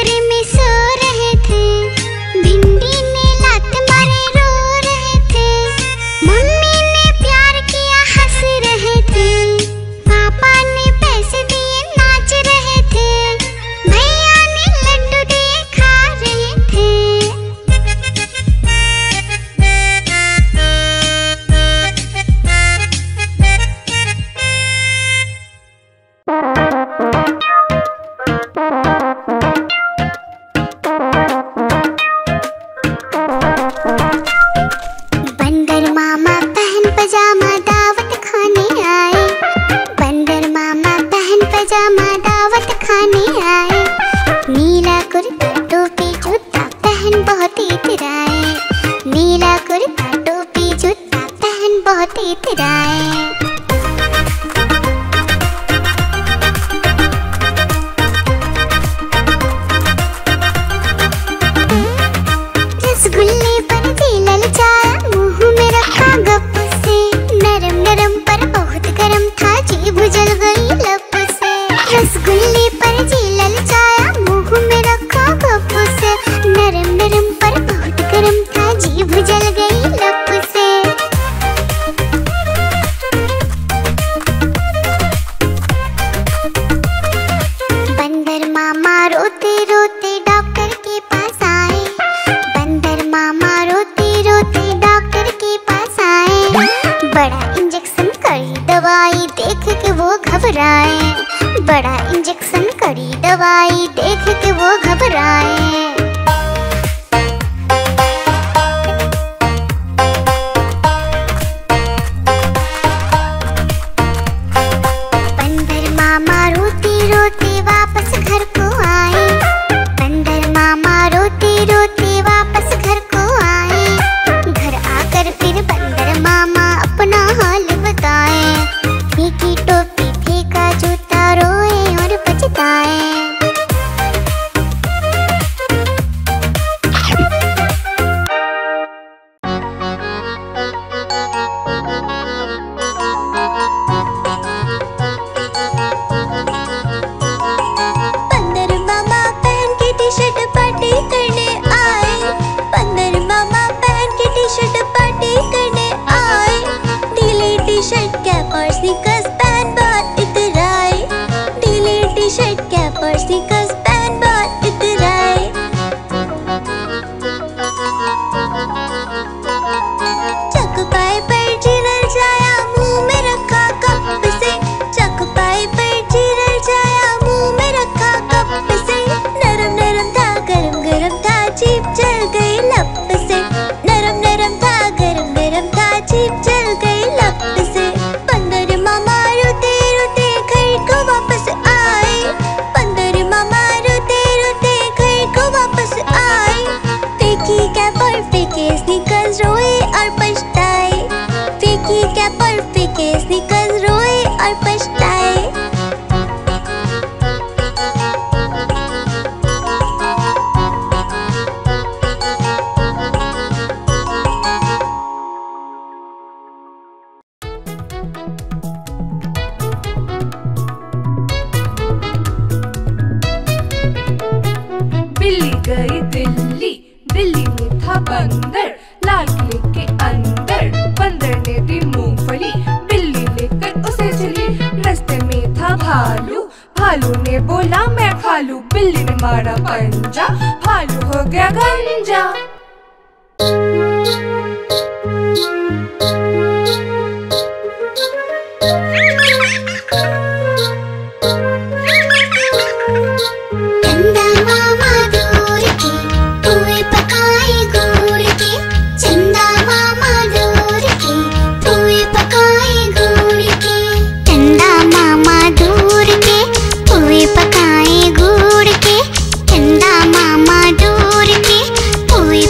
कोहरे में सो रहे थे, भिंडी ने लात मारे रो रहे थे, मम्मी ने प्यार किया हंस रहे थे, पापा ने पैसे दिए नाच रहे थे, भैया ने लड्डू दिए खा रहे थे। बंदर मामा बहन पजामा दावत खाने आए, बंदर मामा बहन पजामा दावत खाने आए, नीला कुर्ता टोपी जूता पहन बहुत इतराए, नीला कुर्ता टोपी जूता पहन बहुत इतराए। रसगुल्ले पर जी ललचाया, मुंह में रखा गप से, नरम नरम पर बहुत गरम था, जीभ जल गई लप से। रसगुल्ले पर जी ललचाया, मुंह में रखा गप से, नरम नरम पर बहुत गरम था, जीभ जल गई लप से। बंदर मामा रोते रोते डॉक्टर के पास आए, बंदर मामा रोते रोते डॉक्टर के पास आए, बड़ा इंजेक्शन कड़ी दवाई देख के वो घबराए, बड़ा इंजेक्शन कड़ी दवाई देख के वो घबराए। बंदर मामा रोते रोते वापस घर को आए, बंदर मामा रोते रोते वापस घर को आए, घर आकर फिर बंदर मामा अपना हाल बताए, फीकी टोपी फेंका जूता रोए और पछताए। बंदर मामा पहन के टी-शर्ट पार्टी करने आए, बंदर मामा पहन के टी-शर्ट पार्टी करने आए, ढीली टी-शर्ट कैप और स्नीकर्स पहन बहुत इतराए, ढीली टी-शर्ट कैप और स्नीकर्स पहन बहुत इतराए। चकपाई पर चिरल जाया, मुंह में रखा कप से, चकपाई पर चिरल जाया, मुंह में रखा कप से, नरम नरम था गरम गरम था, जीभ जल गई लप से, नरम नरम था गरम गरम था, जीभ जल गई लप से। बंदर मामा रोते रोते घर को वापस आए, बंदर मामा रोते रोते घर को वापस आए, फेंकी कैप और फेंके स्नीकर्स रोए और पछताए, फेंकी कैप और फेंके स्नीकर्स रोए और पछताए। बिल्ली गई दिल्ली, दिल्ली में था बंदर, लाल किले के अंदर, बंदर ने दी मूंगफली, बिल्ली लेकर उसे चली, रास्ते में था भालू, भालू ने बोला मैं खा लूं, बिल्ली ने मारा पंजा, भालू हो गया गंजा। चंदा मामा दूर के पुए पकाए गुड़ के, चंदा मामा दूर के पुए पकाए गुड़ के, चंदा मामा दूर के पुए पकाए गुड़ के, चंदा मामा दूर के पुए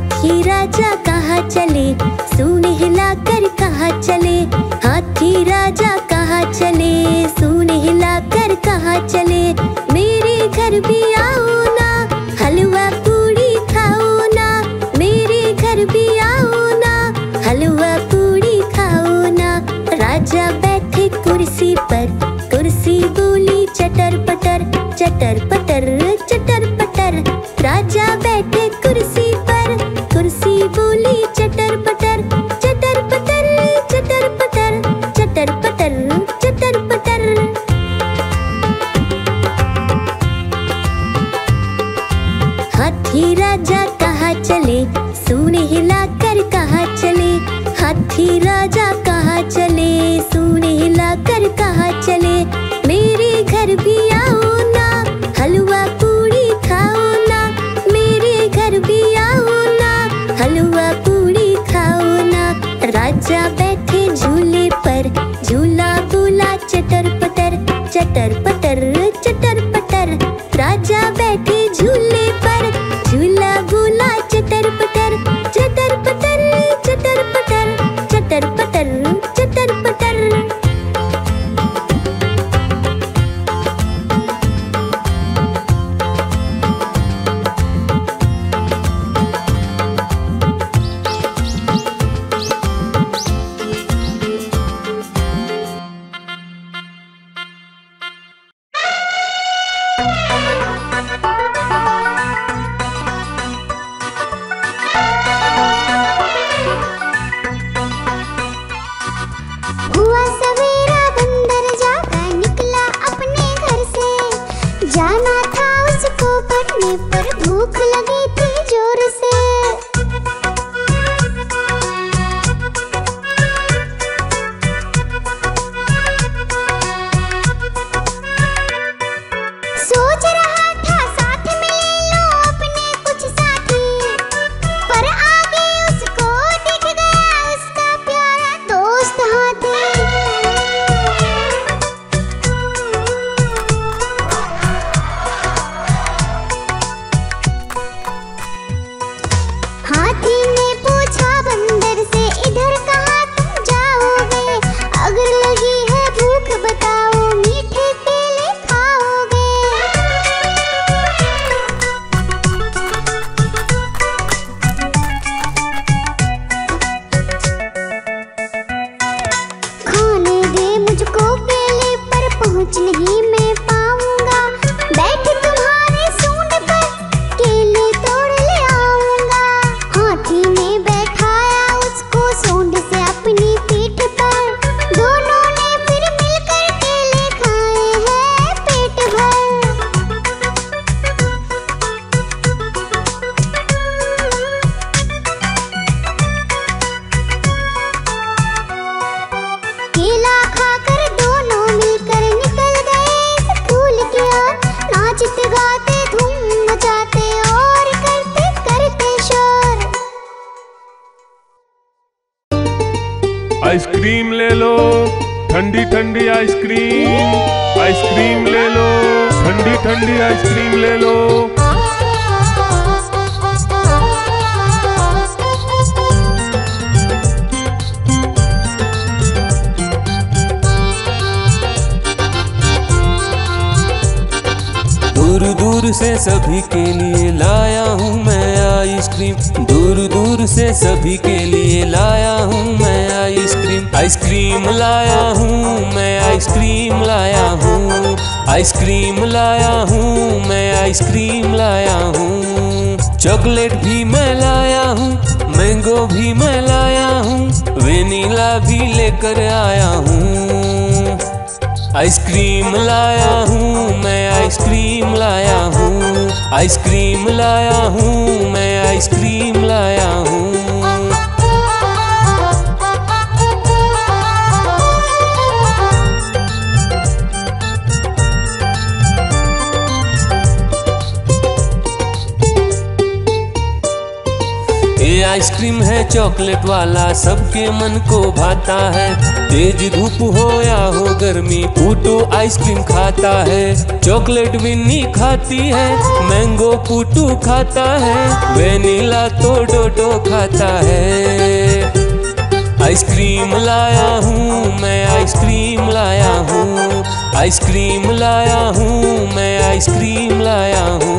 हाथी राजा कहाँ चले, सूंड हिलाकर कहाँ चले। हाथी राजा कहाँ चले, सूंड हिलाकर कहाँ चले। मेरे घर भी आओ ना, हलवा पूड़ी खाओ ना। मेरे घर भी आओ ना, हलवा पूड़ी खाओ ना। राजा बैठे कुर्सी पर, कुर्सी बोली चटर पटर, चटर पटर चटर पटर। राजा बैठे कुर्सी पर, कुर्सी बोली चटर पटर, चटर पटर चटर पटर, चटर पटर चटर पटर। हाथी राजा कहाँ चले, सूंड हिलाकर कहाँ चले। हाथी राजा कहाँ चले, सूंड हिलाकर कहाँ चले। मेरे घर भी आओ ना, हलवा पूड़ी खाओ ना। मेरे घर भी आओ ना, हलवा पूड़ी खाओ ना। राजा बैठे झूले पर, झूला बोला चटर पटर, चटर पटर चटर पटर। राजा बैठे झूले पर, झूला बोला चटर पटर, चटर पटर चटर पटर, चटर पटर चटर पटर। हुआ सवेरा बंदर जागा निकला अपने घर से। जाना था उसको पढ़ने पर भूख लगी थी जोर से। सोच रहा था साथ में ले लो अपने कुछ साथी, पर आगे उसको दिख गया उसका प्यारा दोस्त हाथी। हाथी ने पूछा बंदर से, इधर कहाँ तुम जाओगे? अगर लगी है भूख बताओ, मीठे केले खाओगे? खाने दे मुझको केले, पर पहुँच नहीं मैं पाऊंगा। बैठ तुम्हारे सूंड पर, केले तोड़ ले आऊंगा। हाथी ने बैठाया उसको सूंड से अपनी पीठ पर। दोनों ने फिर मिलकर केले खाए हैं पेट भर। केला खाकर दोनों मिलकर निकल गए स्कूल की ओर। नाचते गाते धूम मचाते और करते करते शोर। आइसक्रीम ले लो, ठंडी ठंडी आइसक्रीम। आइसक्रीम ले लो, ठंडी ठंडी आइसक्रीम ले लो। दूर दूर से सभी के लिए लाया हूँ मैं आइसक्रीम। दूर दूर से सभी के लिए लाया हूँ मैं आइसक्रीम। आइसक्रीम लाया हूँ मैं, आइसक्रीम लाया हूँ। आइसक्रीम लाया हूँ मैं, आइसक्रीम लाया हूँ। चॉकलेट भी मैं लाया हूँ, मैंगो भी मैं लाया हूँ, वेनिला भी लेकर आया हूँ। आइसक्रीम लाया हूँ मैं, आइसक्रीम लाया हूँ। आइसक्रीम लाया हूँ मैं, आइसक्रीम लाया हूँ। आइसक्रीम है चॉकलेट वाला, सबके मन को भाता है। तेज धूप हो या हो गर्मी, पूटू आइसक्रीम खाता है। चॉकलेट विन्नी खाती है, मैंगो पूटू खाता है, वेनिला तो डोडो खाता है। आइसक्रीम लाया हूँ मैं, आइसक्रीम लाया हूँ, आइसक्रीम लाया हूँ मैं, आइसक्रीम लाया हूँ।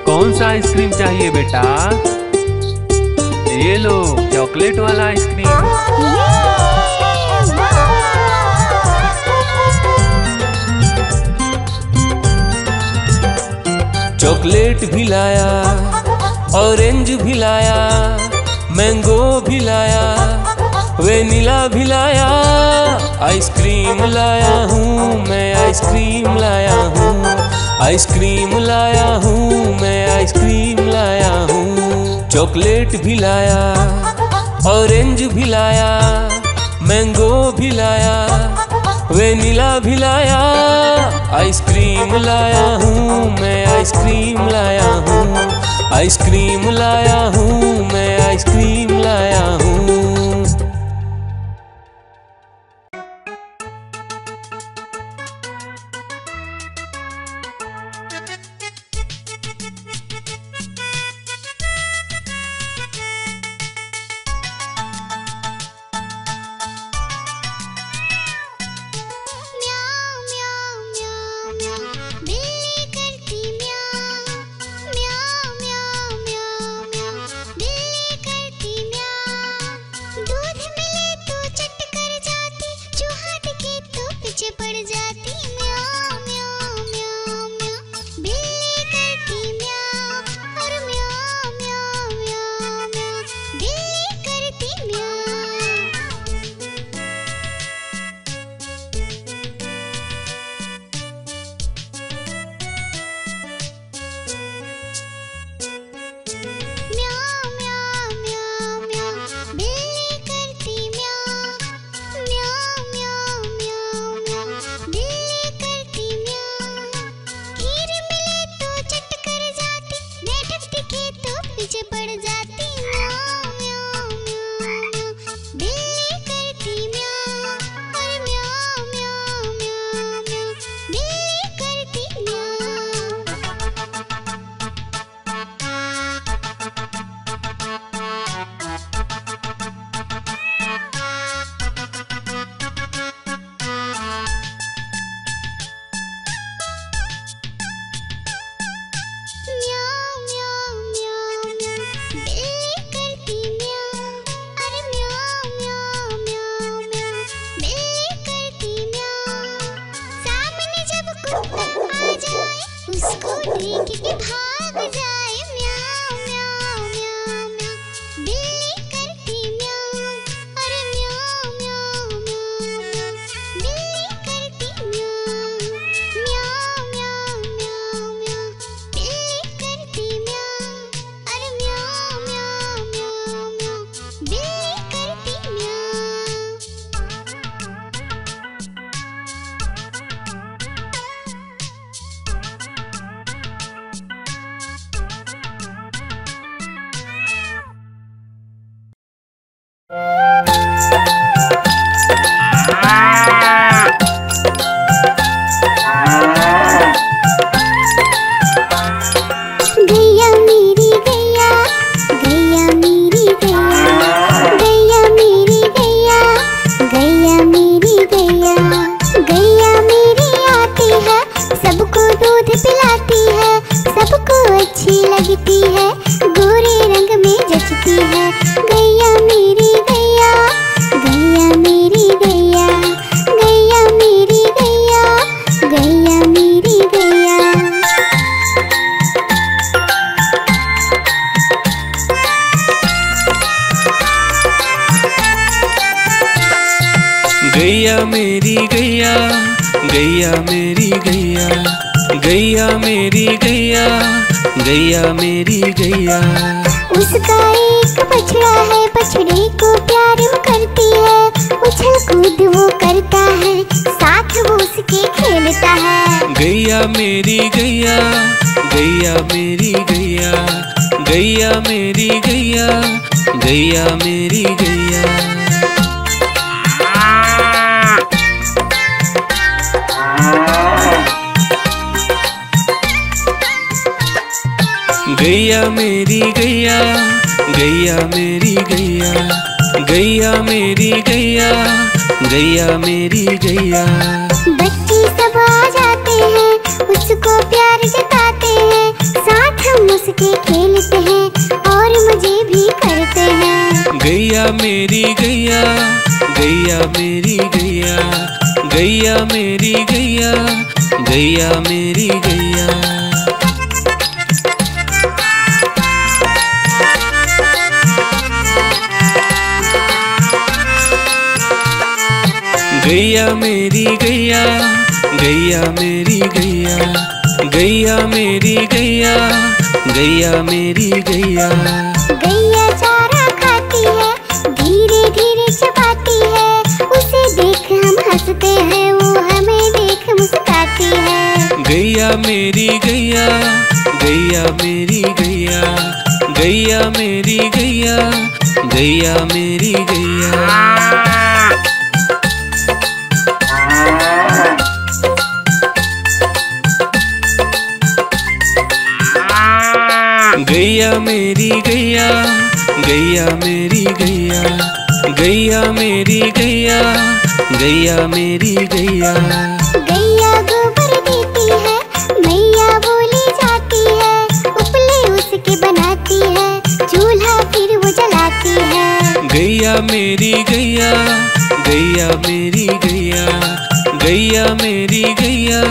कौन सा आइसक्रीम चाहिए बेटा? ये लो चॉकलेट वाला आइसक्रीम। चॉकलेट भी लाया, ऑरेंज भी लाया, मैंगो भी लाया, वेनिला भी लाया। आइसक्रीम लाया हूँ मैं, आइसक्रीम लाया हूँ, आइसक्रीम लाया हूँ मैं, आइसक्रीम लाया हूँ। चॉकलेट भी लाया, ऑरेंज भी लाया, मैंगो भी लाया, वेनिला भी लाया। आइसक्रीम लाया हूँ मैं, आइसक्रीम लाया हूँ, आइसक्रीम लाया हूँ मैं, आइसक्रीम लाया हूँ। गैया मेरी गैया, गैया मेरी गैया, गैया मेरी गैया, गैया मेरी गैया। उसका एक बछड़ा है, बछड़े को प्यार वो करती है, उछल कूद वो करता है, साथ साथ वो उसके खेलता है। गैया मेरी गैया, गैया मेरी गैया, गैया मेरी गैया, गैया मेरी गैया। गैया मेरी गैया, गैया मेरी गैया, गैया मेरी गैया, गैया मेरी गैया। बच्चे सब आ जाते हैं, उसको प्यार जताते हैं, साथ हम उसके खेलते हैं और मजे भी करते हैं। गैया मेरी गैया, गैया मेरी गैया, गैया मेरी गैया, गैया मेरी गैया। गैया मेरी गैया, गैया मेरी गैया, गैया मेरी गैया, गैया मेरी गैया। गैया चारा खाती है, धीरे धीरे चबाती है, उसे देख हम हंसते हैं, वो हमें देख मुस्कुराती है। गैया मेरी गैया, गैया मेरी गैया, गैया मेरी गैया, गैया मेरी गैया। गैया मेरी गैया, गैया मेरी गैया, गैया मेरी गैया, गैया मेरी गैया। गैया गोबर देती है, मैया बोली जाती है, उपले उसके बनाती है, चूल्हा फिर वो जलाती है। गैया मेरी गैया, गैया मेरी गैया, गैया मेरी गैया,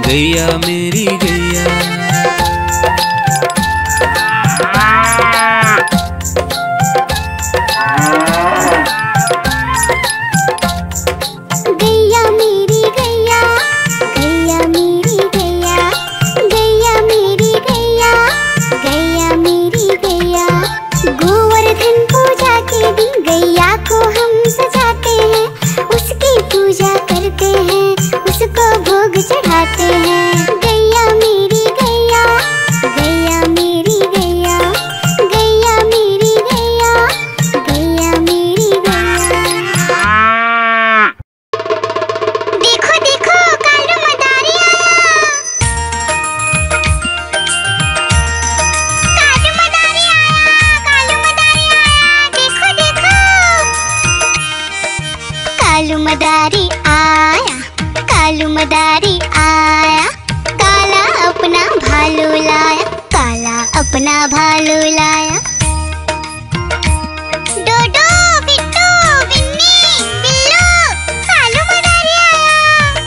गैया मेरी गैया। गैया मेरी गैया, गैया मेरी गैया, गैया मेरी गैया, गैया मेरी गैया। गोवर्धन पूजा के दिन गैया को हम सजाते हैं, उसकी पूजा करते हैं, उसको भोग चढ़ाते हैं। गैया मेरी गैया, गैया मेरी गैया, गैया मेरी गैया, गैया मेरी गैया। देखो देखो कालू मदारी आया, कालू मदारी आया, कालू मदारी आया, देखो देखो। कालू मदारी आया, कालू मदारी आया, काला अपना भालू लाया, काला अपना भालू लाया। डोडो बिट्टू बिन्नी बिल्लू, कालू मदारी आया,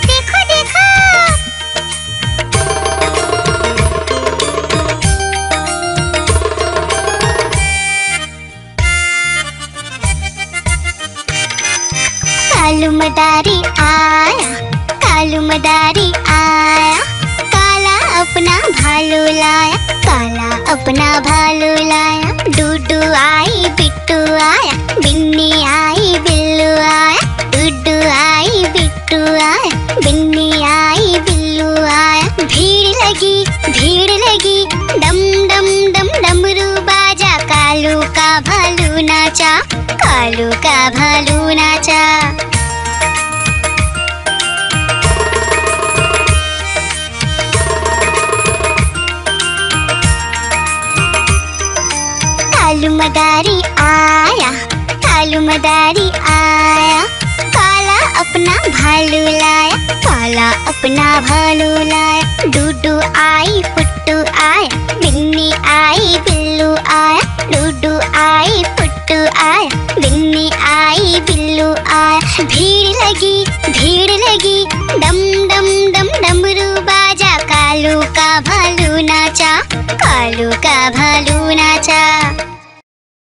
देखो देखो। कालू मदारी आया, कालू मदारी आया, काला अपना भालू लाया, काला अपना भालू लाया। डूडू आई बिट्टू आया, बिन्नी आई बिल्लू आया, डूडू आई बिट्टू आया, बिन्नी आई बिल्लू आया। भीड़ लगी, डम डम डम डमरू बाजा, कालू का भालू नाचा, कालू का भालू नाचा। कालू मदारी आया, कालू मदारी आया, काला अपना भालू लाया, काला अपना भालू लाया। डूडू आई पुट्टू आया, बिन्नी आई बिल्लू आया, डूडू आई पुट्टू आया, बिन्नी आई बिल्लू आया। भीड़ लगी, डम डम डम डमरू बाजा, कालू का भालू नाचा, कालू का